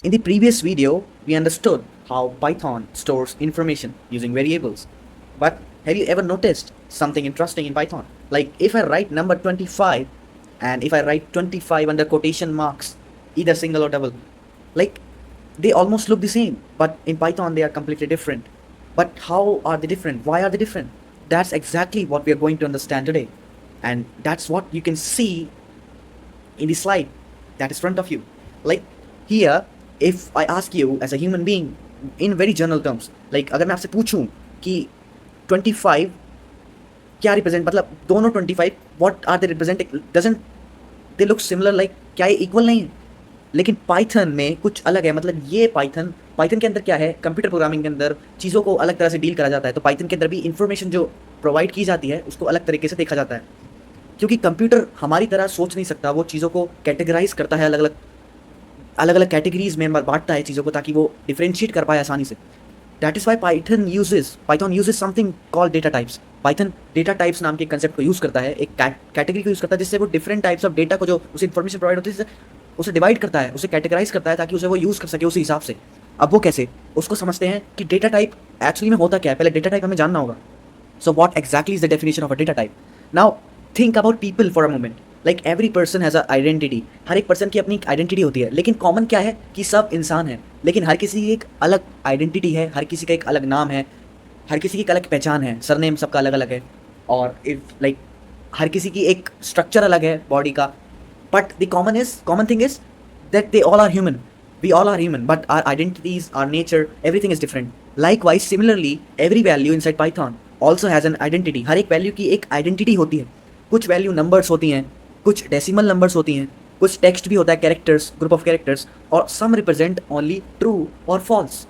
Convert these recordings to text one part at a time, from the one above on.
In the previous video, we understood how Python stores information using variables. But have you ever noticed something interesting in Python? Like if I write number 25 and if I write 25 under quotation marks, either single or double, like they almost look the same, but in Python they are completely different. But how are they different? Why are they different? That's exactly what we are going to understand today. And that's what you can see in the slide that is front of you. Like here, if I ask you as a human being in very general terms, like अगर मैं आपसे पूछूं कि 25 क्या represent, मतलब दोनों 25 what are they represent, doesn't they look similar, like क्या ये इक्वल नहीं है? लेकिन पाइथन में कुछ अलग है। मतलब ये पाइथन के अंदर क्या है, कंप्यूटर प्रोग्रामिंग के अंदर चीज़ों को अलग तरह से डील करा जाता है। तो पाइथन के अंदर भी इंफॉर्मेशन जो प्रोवाइड की जाती है उसको अलग तरीके से देखा जाता है, क्योंकि कंप्यूटर हमारी तरह सोच नहीं सकता। वो चीज़ों को कैटेगराइज करता है, अलग अलग कैटेगरीज में बांटता है चीज़ों को, ताकि वो डिफ्रेंशिएट कर पाए आसानी से। That is why Python uses something called data types. Python data types नाम के कंसेप्ट को यूज़ करता है, एक कैटेगरी को यूज़ करता है, जिससे वो डिफरेंट टाइप्स ऑफ डेटा को जो उसे इन्फॉर्मेशन प्रोवाइड होती है उसे डिवाइड करता है, उसे कैटेगराइज करता है, ताकि उसे वो यूज़ कर सके उसी हिसाब से। अब वो कैसे, उसको समझते हैं कि डेटा टाइप एक्चुअली में होता क्या है। पहले डेटा टाइप हमें जानना होगा। So what exactly is the definition of a data type? Now think about people for a moment. Like every person has a identity. हर एक पर्सन की अपनी आइडेंटिटी होती है, लेकिन कॉमन क्या है कि सब इंसान है, लेकिन हर किसी की एक अलग आइडेंटिटी है, हर किसी का एक अलग नाम है, हर किसी की एक अलग पहचान है, सरनेम सबका अलग अलग है, और इफ लाइक हर किसी की एक स्ट्रक्चर अलग है बॉडी का। But the common thing is that they all are human. We all are human, but our identities, our nature, everything is different. Likewise, similarly, every value inside Python also has an identity. हर एक value की एक identity होती है। कुछ value numbers होती हैं, कुछ decimal numbers होती हैं, कुछ टेक्स्ट भी होता है, कैरेक्टर्स, ग्रुप ऑफ कैरेक्टर्स, और सम रिप्रेजेंट ओनली ट्रू और false.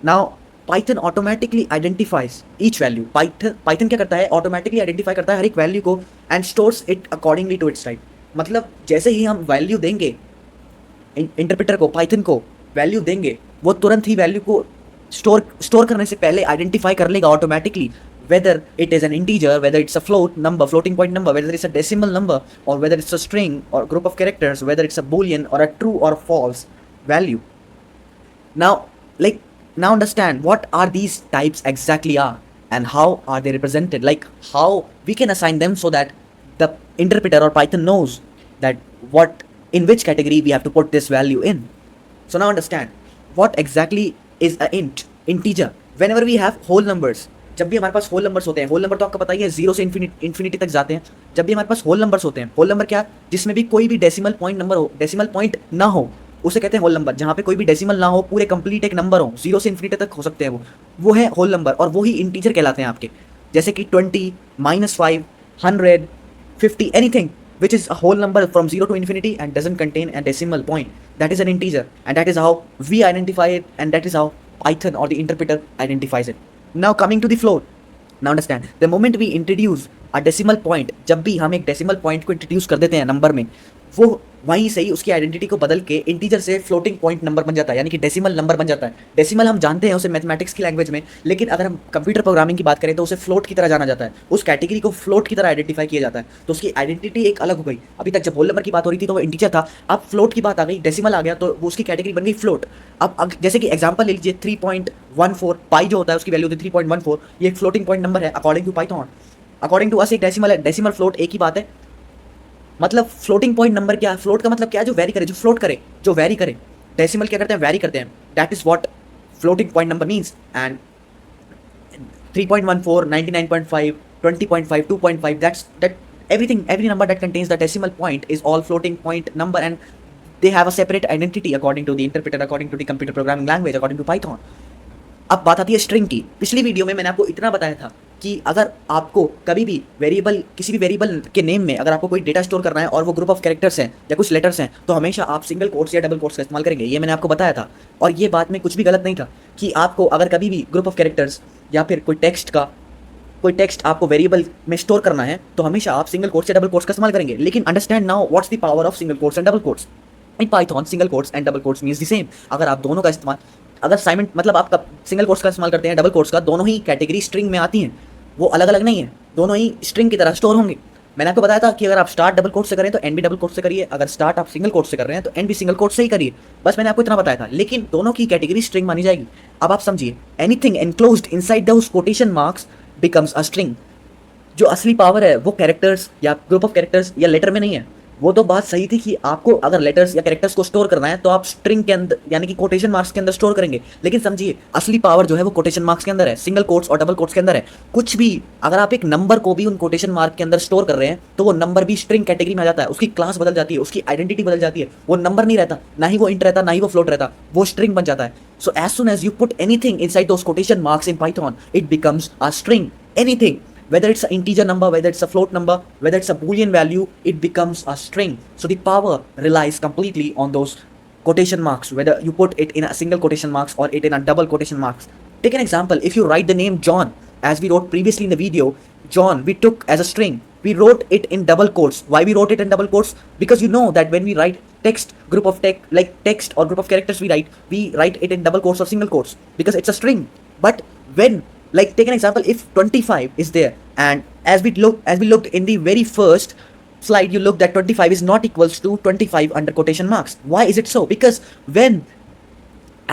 Now Python automatically identifies each value. Python क्या करता है, ऑटोमेटिकली आइडेंटिफाई करता है हर एक वैल्यू को and stores it accordingly to its type. मतलब जैसे ही हम वैल्यू देंगे इंटरप्रेटर को, पाइथन को वैल्यू देंगे, वो तुरंत ही वैल्यू को स्टोर करने से पहले आइडेंटिफाई कर लेगा automatically, whether it is an integer, whether it's a float number, floating point number, whether it's a decimal number, और वेदर इट्स अ स्ट्रिंग और group of characters, whether it's a boolean और a true और false value. Now understand what are these types exactly are and how are they represented, like how we can assign them so that the interpreter or Python knows that what in which category we have to put this value in. So now understand what exactly is a integer. Whenever we have whole numbers, जब भी हमारे पास whole numbers होते हैं, whole number तो आपको पता ही है, zero से इन्फिनिटी तक जाते हैं। जब भी हमारे पास होल नंबर्स होते हैं, होल नंबर क्या, जिसमें भी कोई भी डेसिमल पॉइंट नंबर हो, डेसिमल पॉइंट ना हो, उसे कहते हैं होल नंबर। जहाँ पे कोई भी डेसिमल ना हो, पूरे कंप्लीट एक नंबर हो, जीरो से इन्फिनिटी तक हो सकते हैं, वो है होल नंबर, और वो ही इंटीजर कहलाते हैं आपके। जैसे कि 20, -5, 100, 50, anything which is a whole number from 0 to infinity and doesn't contain a decimal point, that is an integer, and that is how we identify it, and that is how Python or the interpreter identifies it. Now coming to the float. Now understand, the moment we introduce a decimal point, जब भी हम एक decimal point को introduce कर देते हैं number में, वो वहीं से ही उसकी आइडेंटिटी को बदल के इंटीजर से फ्लोटिंग पॉइंट नंबर बन जाता है, यानी कि डेसिमल नंबर बन जाता है। डेसिमल हम जानते हैं उसे मैथमेटिक्स की लैंग्वेज में, लेकिन अगर हम कंप्यूटर प्रोग्रामिंग की बात करें तो उसे फ्लोट की तरह जाना जाता है, उस कैटेगरी को फ्लोट की तरह आइडेंटिफाई किया जाता है। तो उसकी आइडेंटिटी एक अलग हो गई। अभी तक जब होल नंबर की बात हो रही थी तो वो इंटीजर था, अब फ्लोट की बात आ गई, डेसिमल आ गया, तो वो उसकी कैटेगरी बन गई फ्लोट। अब जैसे कि एग्जाम्पल ले लीजिए 3.14, पाई जो होता है उसकी वैल्यू होती है 3.14, ये एक फ्लोटिंग पॉइंट नंबर है according to Python. According to us एक डेसिमल है, डेसिमल फ्लोट एक ही बात है। मतलब फ्लोटिंग पॉइंट नंबर क्या है, फ्लोट का मतलब क्या है, जो वेरी करे, जो फ्लोट करे, जो वेरी करे। डेसिमल क्या करते हैं, वेरी करते हैं, that is what floating point number means. And 3.14, 99.5, 20.5, 2.5, that every number that contains the decimal point is all floating point number, and they have a separate identity according to the interpreter, according to the computer programming language, according to Python. अब बात आती है string की। पिछली video में मैंने आपको इतना बताया था कि अगर आपको कभी भी वेरिएबल, किसी भी वेरिएबल के नेम में अगर आपको कोई डेटा स्टोर करना है और वो ग्रुप ऑफ कैरेक्टर्स हैं या कुछ लेटर्स हैं, तो हमेशा आप सिंगल कोट्स या डबल कोट्स का इस्तेमाल करेंगे। ये मैंने आपको बताया था, और ये बात में कुछ भी गलत नहीं था कि आपको अगर कभी भी ग्रुप ऑफ कैरेक्टर्स या फिर कोई टेक्स्ट आपको वेरिएबल में स्टोर करना है, तो हमेशा आप सिंगल कोट्स या डबल कोट्स का इस्तेमाल करेंगे। लेकिन understand now what's the power of single quotes and double quotes. In Python single quotes and double quotes means the same. अगर आप दोनों का इस्तेमाल, अगर साइमेंट मतलब आप सिंगल कोट्स का इस्तेमाल करते हैं, डबल कोट्स का, दोनों ही कैटेगरी स्ट्रिंग में आती हैं, वो अलग अलग नहीं है, दोनों ही स्ट्रिंग की तरह स्टोर होंगे। मैंने आपको बताया था कि अगर आप स्टार्ट डबल कोट से करें तो एंड भी डबल कोट से करिए, अगर स्टार्ट आप सिंगल कोट से कर रहे हैं तो एंड भी सिंगल कोट से ही करिए। बस मैंने आपको इतना बताया था, लेकिन दोनों की कैटेगरी स्ट्रिंग मानी जाएगी। अब आप समझिए, anything enclosed inside those quotation marks becomes a string. जो असली पावर है वो कैरेक्टर्स या ग्रुप ऑफ कैरेक्टर्स या लेटर में नहीं है। वो तो बात सही थी कि आपको अगर लेटर्स या कैरेक्टर्स को स्टोर करना है तो आप स्ट्रिंग के अंदर यानी कि कोटेशन मार्क्स के अंदर स्टोर करेंगे, लेकिन समझिए असली पावर जो है वो कोटेशन मार्क्स के अंदर है, सिंगल कोट्स और डबल कोट्स के अंदर है। कुछ भी अगर आप एक नंबर को भी उन कोटेशन मार्क के अंदर स्टोर कर रहे हैं तो वो नंबर भी स्ट्रिंग कैटेगरी में आ जाता है, उसकी क्लास बदल जाती है, उसकी आइडेंटिटी बदल जाती है। वो नंबर नहीं रहता, ना ही वो इंट रहता, ना ही वो फ्लोट रहता, वो स्ट्रिंग बन जाता है। So as soon as you put anything inside those quotation marks in Python, it becomes a string. Anything, whether it's an integer number, whether it's a float number, whether it's a boolean value, it becomes a string. So the power relies completely on those quotation marks, whether you put it in a single quotation marks or it in a double quotation marks. Take an example. If you write the name John, as we wrote previously in the video, John we took as a string, we wrote it in double quotes. Why we wrote it in double quotes? Because you know that when we write text, group of text, like text or group of characters we write it in double quotes or single quotes because it's a string. But when, like, take an example, if 25 is there, and as we looked in the very first slide, you looked that 25 is not equals to 25 under quotation marks. Why is it so? Because when,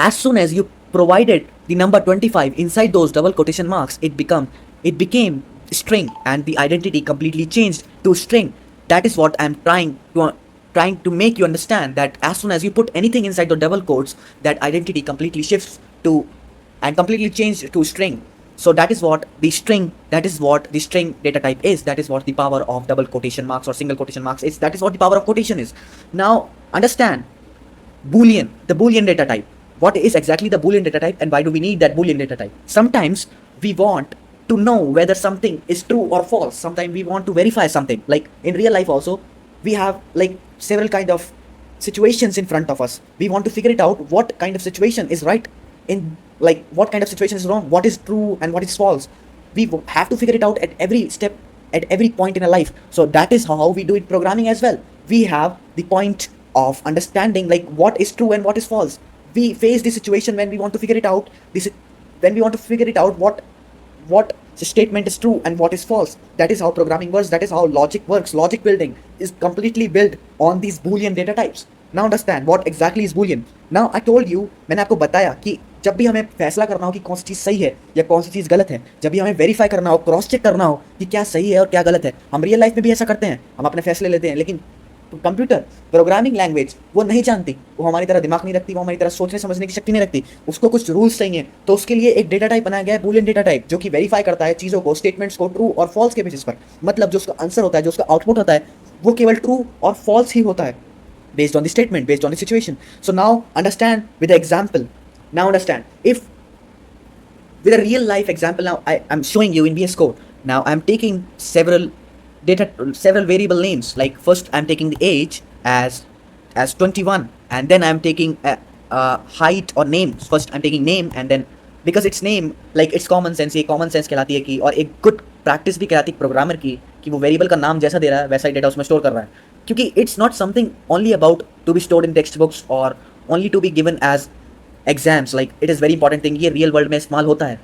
as soon as you provided the number 25 inside those double quotation marks, it became string, and the identity completely changed to string. That is what I'm trying to make you understand, that as soon as you put anything inside the double quotes, that identity completely shifts to and completely changed to string. So that is what the string data type is. That is what the power of double quotation marks or single quotation marks is. That is what the power of quotation is. Now understand Boolean, the Boolean data type. What is exactly the Boolean data type and why do we need that Boolean data type? Sometimes we want to know whether something is true or false. Sometimes we want to verify something. Like in real life also, we have like several kind of situations in front of us. We want to figure it out what kind of situation is right in, like, what kind of situation is wrong, what is true and what is false. We have to figure it out at every step, at every point in our life. So that is how we do it programming as well. We have the point of understanding like what is true and what is false. We face the situation when we want to figure it out, what statement is true and what is false. That is how programming works. That is how logic works. Logic building is completely built on these Boolean data types. Now understand what exactly is Boolean. Now I told you, मैंने आपको बताया कि जब भी हमें फैसला करना हो कि कौन सी चीज़ सही है या कौन सी चीज़ गलत है, जब भी हमें वेरीफाई करना हो, क्रॉस चेक करना हो कि क्या सही है और क्या गलत है, हम रियल लाइफ में भी ऐसा करते हैं, हम अपने फैसले लेते हैं। लेकिन कंप्यूटर प्रोग्रामिंग लैंग्वेज वो नहीं जानती, वो हमारी तरह दिमाग नहीं रखती, वो हमारी तरह सोचने समझने की शक्ति नहीं रखती, उसको कुछ रूल्स चाहिए। तो उसके लिए एक डेटा टाइप बनाया गया है, बूलियन डेटा टाइप, जो कि वेरीफाई करता है चीज़ों को, स्टेटमेंट्स को ट्रू और फॉल्स के बेसिस पर। मतलब जो उसका आंसर होता है, जो उसका आउटपुट होता है, वो केवल ट्रू और फॉल्स ही होता है based on the statement, based on the situation. So now understand with the example. Now understand, if with a real life example, now I'm showing you in VS Code. Now I'm taking several variable names. Like first I'm taking the age as 21, and then I'm taking height or name. First I'm taking name, and then because it's name, like it's common sense, ये common sense कहलाती है कि, और एक good practice भी कहलाती है programmer की, कि वो वेरिएबल का नाम जैसा दे रहा है वैसा ही डेटा उसमें स्टोर कर रहा है। क्योंकि it's not something only about to be stored in textbooks और only to be given as exams. Like it is very important thing, ये रियल वर्ल्ड में इस्तेमाल होता है।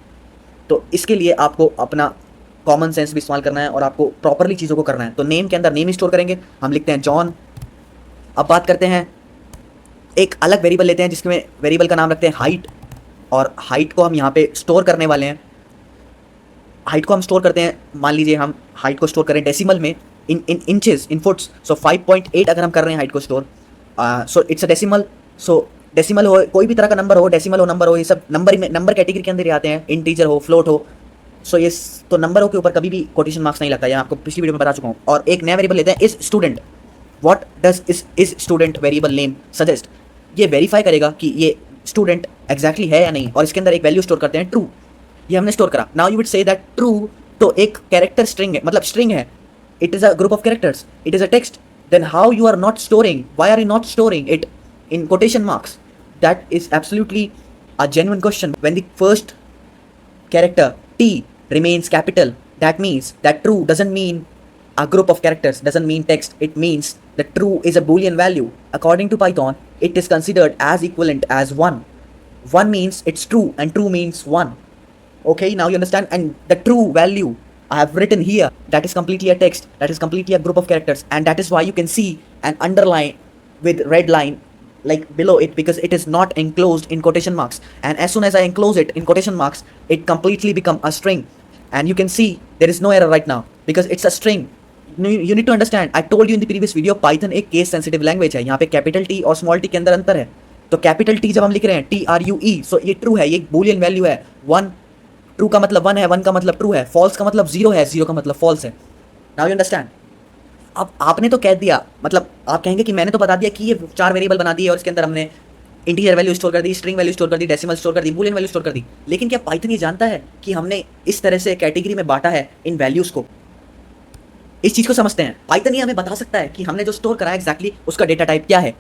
तो इसके लिए आपको अपना कॉमन सेंस भी इस्तेमाल करना है और आपको प्रॉपरली चीज़ों को करना है। तो नेम के अंदर नेम ही स्टोर करेंगे, हम लिखते हैं जॉन। अब बात करते हैं, एक अलग वेरिएबल लेते हैं जिसमें वेरिएबल का नाम रखते हैं हाइट, और हाइट को हम यहाँ पे स्टोर करने वाले हैं। हाइट को हम स्टोर करते हैं, मान लीजिए हम हाइट को स्टोर करें डेसिमल में, इन इंचेस, इन फुट्स। सो 5.8 अगर हम कर रहे हैं हाइट को store, so it's a decimal. So decimal हो, कोई भी तरह का नंबर हो, डेसिमल हो, नंबर हो, ये सब नंबर में, नंबर कैटेगरी के अंदर ही आते हैं। इंटीजर हो, फ्लोट हो, सो ये तो नंबरों के ऊपर कभी भी कोटेशन मार्क्स नहीं लगता, ये आपको पिछली वीडियो में बता चुका हूँ। और एक नया वेरिएबल लेते हैं, is student. What does is student variable name suggest? ये वेरीफाई करेगा कि ये स्टूडेंट एग्जैक्टली है या नहीं, और इसके अंदर एक वैल्यू स्टोर करते हैं ट्रू। ये हमने स्टोर करा। Now you would say that true तो एक कैरेक्टर स्ट्रिंग है, मतलब स्ट्रिंग है, it is a group of characters, it is a text. Then how you are not storing, why are you not storing it in quotation marks? That is absolutely a genuine question. When the first character T remains capital, that means that true doesn't mean a group of characters, doesn't mean text. It means that true is a boolean value. According to Python, it is considered as equivalent as 1. 1 means it's true and true means 1. Okay, now you understand. And the true value I have written here, that is completely a text, that is completely a group of characters, and that is why you can see an underline with red line like below it, because it is not enclosed in quotation marks. And as soon as I enclose it in quotation marks, it completely become a string. And you can see there is no error right now because it's a string. You need to understand, I told you in the previous video, Python एक case sensitive language है. यहाँ पे capital T और small T के अंदर अंतर है. तो कैपिटल टी जब हम लिख रहे हैं TRUE, सो ये ट्रू है, ये बूलियन वैल्यू है. वन, ट्रू का मतलब वन है, वन का मतलब ट्रू है. फॉल्स का मतलब जीरो है, जीरो का मतलब फॉल्स है. Now you understand. अब आपने तो कह दिया, मतलब आप कहेंगे कि मैंने तो बता दिया कि ये 4 वेरिएबल बना दिए और इसके अंदर हमने इंटीजर वैल्यू स्टोर कर दी, स्ट्रिंग वैल्यू स्टोर कर दी, डेसिमल स्टोर कर दी, बूलियन वैल्यू स्टोर कर दी. लेकिन क्या पाइथन ये जानता है कि हमने इस तरह से कैटेगरी में बांटा है इन वैल्यूज को? इस चीज को समझते हैं. पाइथन ये हमें बता सकता है कि हमने जो स्टोर करा है एग्जैक्टली उसका डेटा टाइप क्या है.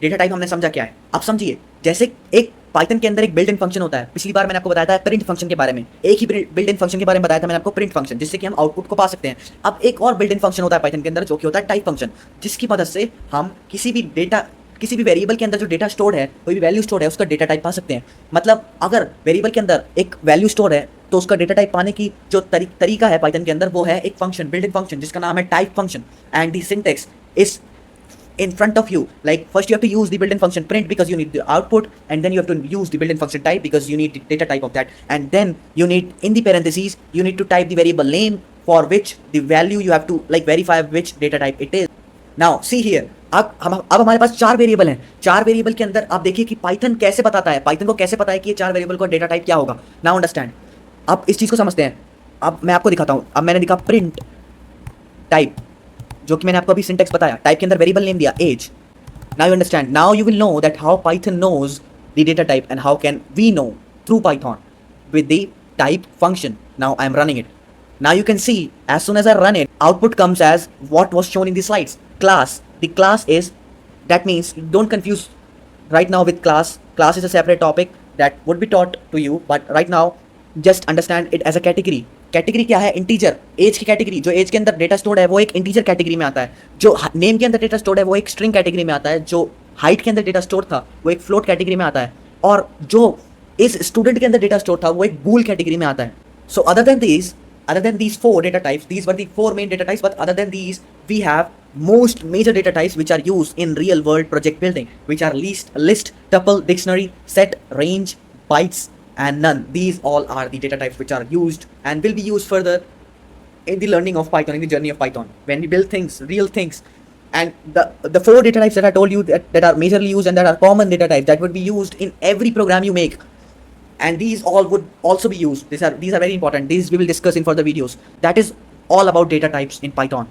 डेटा टाइप हमने समझा क्या है. अब समझिए, जैसे एक पाइथन के अंदर एक बिल्ट इन फंक्शन होता है. पिछली बार मैंने आपको बताया था प्रिंट फंक्शन के बारे में. एक ही बिल्ट इन फंक्शन के बारे में बताया था मैंने आपको, प्रिंट फंक्शन, जिससे कि हम आउटपुट को पा सकते हैं. अब एक और बिल्ट इन फंक्शन होता है पाइथन के अंदर जो कि होता है टाइप फंक्शन, जिसकी मदद से हम किसी भी वेरिएबल के अंदर जो डेटा स्टोर्ड है, कोई भी वैल्यू स्टोर्ड है, उसका डेटा टाइप पा सकते हैं. मतलब अगर वेरिएबल के अंदर एक वैल्यू स्टोर है तो उसका डेटा टाइप पाने की जो तरीका है पाइथन के अंदर, वो है एक फंक्शन, बिल्ट इन फंक्शन, जिसका नाम है type function. And the syntax is in front of you. Like first you have to use the built-in function print because you need the output, and then you have to use the built-in function type because you need the data type of that, and then you need in the parentheses you need to type the variable name for which the value you have to like verify which data type it is. Now see here, अब हमारे पास 4 variable हैं. 4 variable के अंदर आप देखिए कि Python कैसे बताता है, पाइथन को कैसे पता है कि ये 4 वेरिएबल का डेटा टाइप क्या होगा. Now understand. अब इस चीज़ को समझते हैं. अब मैं आपको दिखाता हूँ. अब मैंने लिखा प्रिंट टाइप, जो कि मैंने आपको अभी सिंटेक्स बताया. टाइप के अंदर वेरिएबल नेम दिया as. Now you understand. Now you will know that how Python knows the data type and how can we know through Python with the type function. Now I am running it. Now you can see as soon as I run it, output comes as what was shown in the slides. Class. The class is, that means don't confuse right now with class. Class is a separate topic that would be taught to you, but right now just understand it as a category. Category क्या है? Integer. As की category, जो as के अंदर data stored है वो एक integer category में आता है. जो नेम के अंदर डेटा स्टोर्ड है वो एक स्ट्रिंग कैटेगरी में आता है. जो हाइट के अंदर डेटा स्टोर था वो एक फ्लोट कैटेगरी में आता है. और जो इस स्टूडेंट के अंदर डेटा स्टोर था वो एक बूल कैटेगरी में आता है. So other than these 4 data types, these were the 4 main data types, but other than these we have most major data types which are used in real world project building, which are list, tuple, dictionary, set, range, bytes, and none. These all are the data types which are used and will be used further in the learning of Python, in the journey of Python, when we build things, real things. And the 4 data types that I told you that are majorly used and that are common data types that would be used in every program you make, and these all would also be used. These are very important. These we will discuss in further videos. That is all about data types in Python.